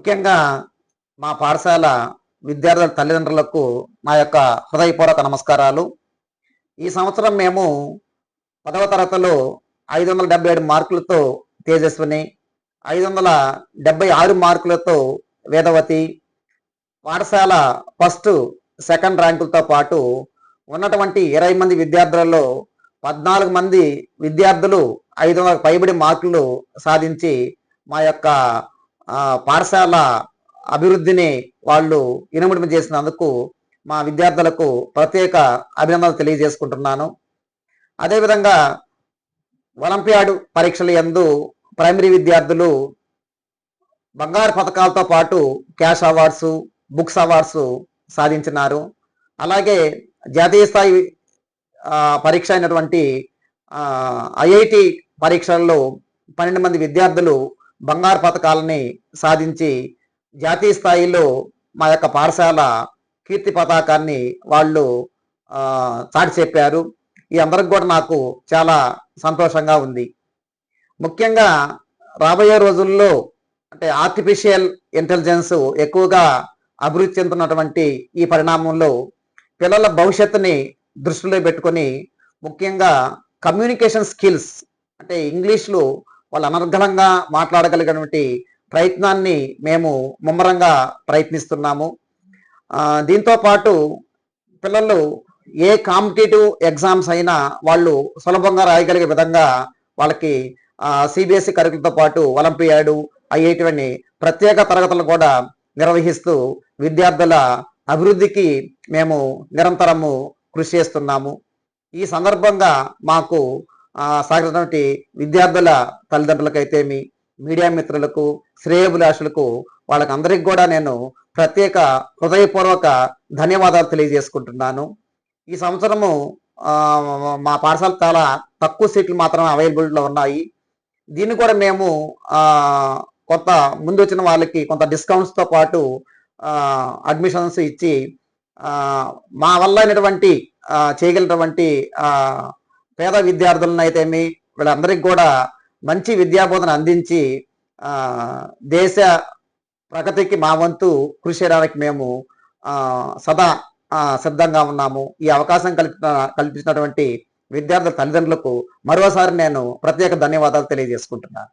ముఖ్యంగా మా పాఠశాల విద్యార్థుల తల్లిదండ్రులకు నా యొక్క హృదయపూర్వక నమస్కారాలు. ఈ సంవత్సరం మేము 10వ తరగతిలో 577 మార్కులతో తేజస్విని, 576 మార్కులతో వేదవతి, పాఠశాల ఫస్ట్, సెకండ్ ర్యాంకులతో పాటు ఉన్నటువంటి 20 మంది విద్యార్థులలో 14 మంది విద్యార్థులు 500 పైబడి మార్కులు సాధించి మా యొక్క పాఠశాల అభివృద్ధిని వాళ్ళు ఇనుముడిమ చేసినందుకు మా విద్యార్థులకు ప్రత్యేక అభినందనలు తెలియజేసుకుంటున్నాను. అదేవిధంగా ఒలింపియాడ్ పరీక్షల యందు ప్రైమరీ విద్యార్థులు బంగారు పథకాలతో పాటు క్యాష్ అవార్డ్స్, బుక్స్ అవార్డ్స్ సాధించినారు. అలాగే జాతీయ స్థాయి పరీక్ష అయినటువంటి ఐఐటి పరీక్షల్లో 12 మంది విద్యార్థులు బంగారు పథకాలని సాధించి జాతీయ స్థాయిలో మా యొక్క పాఠశాల కీర్తి పతాకాన్ని వాళ్ళు చాటి చెప్పారు. ఈ అందరికి కూడా నాకు చాలా సంతోషంగా ఉంది. ముఖ్యంగా రాబోయే రోజుల్లో అంటే ఆర్టిఫిషియల్ ఇంటెలిజెన్స్ ఎక్కువగా అభివృద్ధి చెందుతున్నటువంటి ఈ పరిణామంలో పిల్లల భవిష్యత్తుని దృష్టిలో పెట్టుకొని ముఖ్యంగా కమ్యూనికేషన్ స్కిల్స్ అంటే ఇంగ్లీష్లో వాళ్ళు అనర్గళంగా మాట్లాడగలిగినటువంటి ప్రయత్నాన్ని మేము ముమ్మరంగా ప్రయత్నిస్తున్నాము. దీంతో పాటు పిల్లలు ఏ కాంపిటేటివ్ ఎగ్జామ్స్ అయినా వాళ్ళు సులభంగా రాయగలిగే విధంగా వాళ్ళకి సిబిఎస్ఈ కరికులతో పాటు ఒలింపియాడ్, ఐఐటి అని ప్రత్యేక తరగతులు కూడా నిర్వహిస్తూ విద్యార్థుల అభివృద్ధికి మేము నిరంతరము కృషి చేస్తున్నాము. ఈ సందర్భంగా మాకు సాగినటువంటి విద్యార్థుల తల్లిదండ్రులకైతేమి, మీడియా మిత్రులకు, శ్రేయోభిలాషులకు వాళ్ళకి అందరికి కూడా నేను ప్రత్యేక హృదయపూర్వక ధన్యవాదాలు తెలియజేసుకుంటున్నాను. ఈ సంవత్సరము మా పాఠశాల చాలా తక్కువ సీట్లు మాత్రమే అవైలబిలిటీలో ఉన్నాయి. దీన్ని కూడా మేము కొంత ముందు వచ్చిన వాళ్ళకి కొంత డిస్కౌంట్స్తో పాటు అడ్మిషన్స్ ఇచ్చి మా వల్ల అయినటువంటి చేయగలిగినటువంటి పేద విద్యార్థులను అయితేమి వీళ్ళందరికీ కూడా మంచి విద్యాబోధన అందించి దేశ ప్రగతికి మా వంతు కృషి చేయడానికి మేము సదా సిద్ధంగా ఉన్నాము. ఈ అవకాశం కల్పించినటువంటి విద్యార్థుల తల్లిదండ్రులకు మరోసారి నేను ప్రత్యేక ధన్యవాదాలు తెలియజేసుకుంటున్నాను.